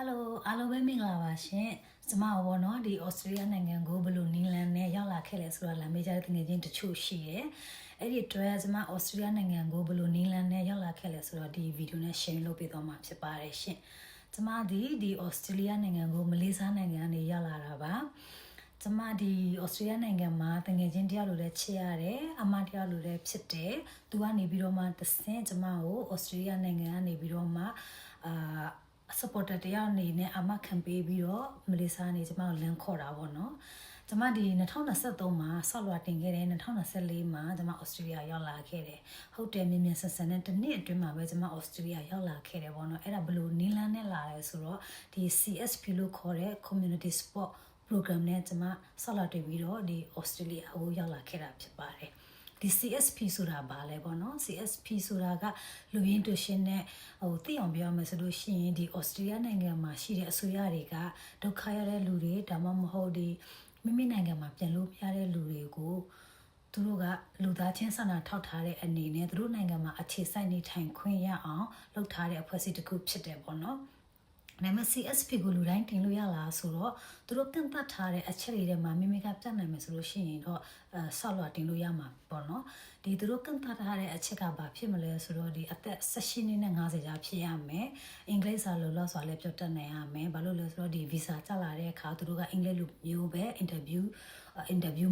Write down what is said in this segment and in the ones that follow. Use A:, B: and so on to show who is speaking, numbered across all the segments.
A: Hello အားလုံးပဲမင်္ဂလာပါရှင်ကျမဘောနော်ဒီဩစတြေးလျနိုင်ငံကိုဘယ်လိုနီလန်နဲ့ရောက်လာခဲ့လဲဆိုတာလာမေးကြတဲ့ငွေချင်းတချို့ရှိတယ်အဲ့ဒီအတွက်ကျမဩစတြေးလျနိုင်ငံကိုဘယ်လိုနီလန်နဲ့ရောက်လာခဲ့လဲဆိုတော့ဒီဗီဒီယိုနဲ့ share လုပ်ပေးသွားမှာဖြစ်ပါတယ်ရှင်ကျမဒီဩစတြေးလျနိုင်ငံကိုမလေးရှားနိုင်ငံကနေရောက်လာတာပါကျမဒီဩစတြေးလျနိုင်ငံမှာတငယ်ချင်းတယောက်လိုလည်းချစ်ရတယ်အမတယောက်လိုလည်းဖြစ်တယ်သူကနေပြီးတော့မှတဆင့်ကျမကိုဩစတြေးလျနိုင်ငံကနေပြီးတော့မှsupporter တယောက်အနေနဲ့အမခံပေးပြီးတော့မလေးရှားနေကျမကိုလမ်းခေါ်တာပေါ့နော်ကျမဒီ2023မှာဆောက်လွှာတင်ခဲ့တယ်2024မှာကျမဩစတြေးလျရောက်လာခဲ့တယ်ဟုတ်တယ်မြင်မြင်ဆန်ဆန်နဲ့တစ်နှစ်အတွင်းမှာပဲကျမဩစတြေးလျရောက်လာခဲ့တယ်ပေါ့နော်အဲ့ဒါဘယ်လိုနီလန်းနဲ့လာလဲဆိုတော့ဒီ CSP လို့ခေါ်တဲ့ Community Support Program နဲ့ကျမဆောက်လွှာတင်ပြီးတော့ဒီဩစတြေးလျကိုရောက်လာခဲ့တာဖြစ်ပါတယ်ဒီ CSP ဆိုတာဘာလဲပေါ့နော် CSP ဆိုတာကလူရင်းတူရှင်နဲ့သိအောင်ပြောမယ်ဆိုလို့ရှိရင်ဒီဩစတြေးလျနိုင်ငံမှာရှိတဲ့အစိုးရတွေကဒုက္ခရတဲ့လူတွေဒါမှမဟုတ်ဒီမိမိနိုင်ငံမှာပြန်လို့မရတဲ့လူတွေကိုသူတို့ကလူသားချင်းစာနာထောက်ထားတဲ့အနေနဲ့သူတို့နိုင်ငံမှာအခြေစိုက်နေထိုင်ခွင့်ရအောင်လုပ်ထားတဲ့အဖွဲ့အစည်းတစ်ခုဖြစ်တယ်ပေါ့နော်နာမ CSP ကိုလူတိုင်းတင်လို့ရလားဆိုတော့သူတို့ကန့်သတ်ထားတဲ့အချက်တွေထဲမှာမိမိကပြတ်နိုင်မယ်ဆိုလို့ရှိရင်တော့ဆောက်လွှာတင်လို့ရမှာပေါ့နော်ဒီသူတို့ကန့်သတ်ထားတဲ့အချက်ကဘာဖြစ်မလဲဆိုတော့ဒီအသက်18နှစ်နဲ့50ကြာဖြစ်ရမယ်အင်္ဂလိပ်စာလိုလို့ဆိုလည်းပြောတတ်နိုင်ရမယ်ဘာလို့လဲဆိုတော့ဒီ visa ကျလာတဲ့အခါသူတို့ကအင်္ဂလိပ်လိုမျိုးပဲ interview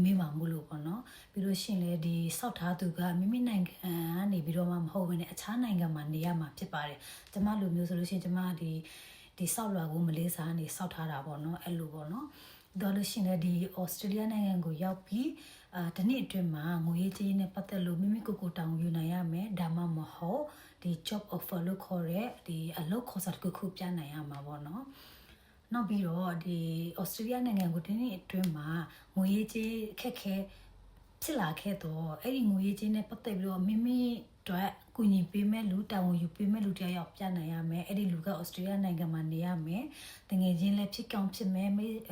A: မေးမှာမို့လို့ပေါ့နော်ပြီးလို့ရှိရင်လည်းဒီဆောက်ထားသူကမိမိနိုင်ငံကနေပြီးတော့မှမဟုတ်ဘဲနဲ့အခြားနိုင်ငံမှာနေရမှာဖြစ်ပါတယ်ကျမလိုမျိုးဆိုလို့ရှိရင်ကျမဒီဆောက်လွှာကိုမလေးစားနေဆောက်ထားတာပေါ့နော်အဲ့လိုပေါ့နော်ဒါလို့ရှိရင်ဒီဩစတြေးလျနိုင်ငံကိုရောက်ပြီးဒီနေ့အတွင်းမှာငွေရေးကြေးနဲ့ပတ်သက်လို့မိမိကိုယ်ကိုတောင်းယူနိုင်ရမယ်ဒါမှမဟုတ်ဒီ job offer လို့ခေါ်တဲ့ဒီအလုပ်ခေါ်စာတစ်ခုပြနိုင်ရမှာပေါ့နော်နောက်ပြီးတော့ဒီဩစတြေးလျနိုင်ငံကိုဒီနေ့အတွင်းမှာငွေရေးကြေးခက်ခဲဖြစ်လာခဲ့တော့အဲ့ဒီငွေရေးကြေးနဲ့ပတ်သက်ပြီးတော့မိမိအတွက်ကူညီပေးမဲ့လူတာဝန်ယူပေးမဲ့လူတယောက်ပြနိုင်ရမယ်အဲ့ဒီလူကဩစတြေးလျနိုင်ငံမှာနေရမယ်တကယ်ချင်းလည်းဖြစ်ကောင်းဖြစ်မယ်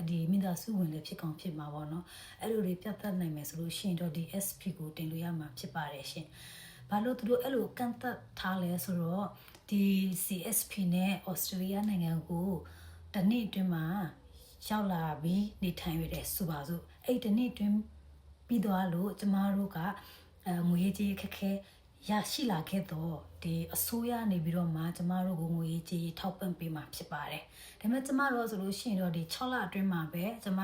A: ဒီမိသားစုဝင်လည်းဖြစ်ကောင်းဖြစ်မှာပေါ့နော်အဲ့လိုတွေပြတ်သက်နိုင်မယ်ဆိုလို့ရှိရင်တော့ဒီ SP ကိုတင်လို့ရမှာဖြစ်ပါတယ်ရှင်ဘာလို့သူတို့အဲ့လိုကန့်သတ်ထားလဲဆိုတော့ဒီ CSP နဲ့ဩစတြေးလျနိုင်ငံကိုတနေ့အတွင်းမှာရောက်လာပြီးနေထိုင်ရတဲ့ဆိုပါစို့အဲ့တနေ့အတွင်းပြီးသွားလို့ကျမတို့ကငွေကြေးခက်ခဲရရှိလာခဲ့တော့ဒီအစိုးရနေပြီးတော့မှကျမတို့ကိုငွေကြေးထောက်ပံ့ပေးမှာဖြစ်ပါတယ်ဒါပေမဲ့ကျမတို့ဆိုလို့ရှိရင်တော့ဒီ6လအတွင်းမှာပဲကျမ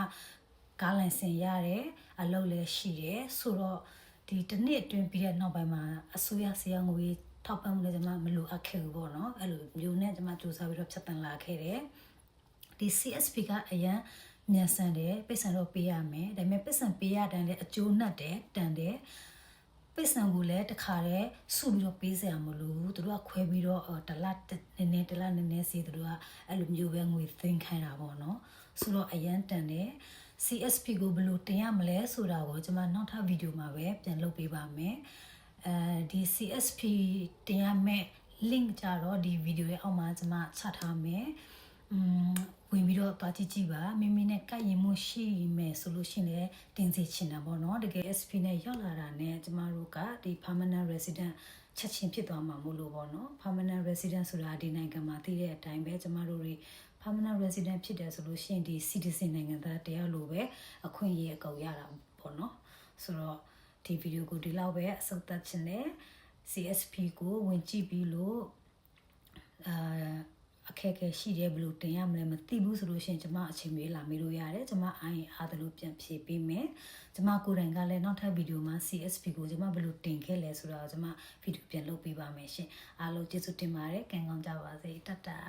A: ကားလိုင်စင်ရတယ်အလုပ်လည်းရှိတယ်ဆိုတော့ဒီတစ်နှစ်အတွင်းပြီးတဲ့နောက်ပိုင်းမှာအစိုးရဆရာငွေထောက်ပံ့မှုလည်းကျမမလိုအပ်ခဲ့ဘူးပေါ့နော်အဲ့လိုမျိုးနဲ့ကျမစူးစမ်းပြီးတော့ဖြတ်တန်းလာခဲ့တယ်ဒီ CSP ကအရန်မြန်ဆန်တယ်ပိတ်ဆန်တော့ပေးရမယ်ဒါပေမဲ့ပိတ်ဆန်ပေးရတဲ့လည်းအကျိုးနဲ့တန်တယ်ပိတ်ဆံကိုလည်းတခါတည်းစုပြီးတော့ပေးစရာမလိုဘူးသူတို့ကခွဲပြီးတော့တလနည်းနည်းစီသူတို့ကအဲ့လိုမျိုးပဲငွေသိမ်းခိုင်းတာပေါ့နော်ဆိုတော့အရန်တန်တယ် CSP ကိုဘယ်လိုတင်ရမလဲဆိုတာကိုကျွန်မနောက်ထပ်ဗီဒီယိုမှာပဲပြန်လုပ်ပေးပါမယ်ဒီ CSP တင်ရမယ့် link ကြတော့ဒီဗီဒီယိုရဲ့အောက်မှာကျွန်မချထားမယ်ဝင်ပြီးတော့တွားကြည့်ပါမိမိနဲ့ကိုက်ရင်မှုရှိမယ်ဆိုလို့ရှိရင်တင်စီချင်တာပေါ့နော်တကယ် SP နဲ့ရောက်လာတာနဲ့ကျမတို့ကဒီ permanent resident ချက်ချင်းဖြစ်သွားမှာမို့လို့ပေါ့နော် permanent resident ဆိုတာဒီနိုင်ငံမှာသိတဲ့အတိုင်းပဲကျမတို့တွေ permanent resident ဖြစ်တယ်ဆိုလို့ရှိရင်ဒီ citizen နိုင်ငံသားတရားလိုပဲအခွင့်အရေးအကောင်ရတာပေါ့နော်ဆိုတော့ဒီဗီဒီယိုကိုဒီလောက်ပဲအဆုံးသတ်ချင်တယ် CSP ကိုဝင်ကြည့်ပြီးလို့အခက်အခဲရှိတယ်ဘယ်လိုတင်ရမလဲမသိဘူးဆိုလို့ရှိရင်ကျမအချိန်မေးလာမေးလို့ရတယ်ကျမအားသလိုပြန်ဖြေပေးမယ်ကျမကိုယ်တိုင်ကလည်းနောက်ထပ်ဗီဒီယိုမှာ CSP ကိုကျမဘယ်လိုတင်ခဲ့လဲဆိုတော့ကျမဗီဒီယိုပြန်လုပ်ပေးပါမယ်ရှင်အားလုံးကျေးဇူးတင်ပါတယ်ကံကောင်းကြပါစေတတ်တာ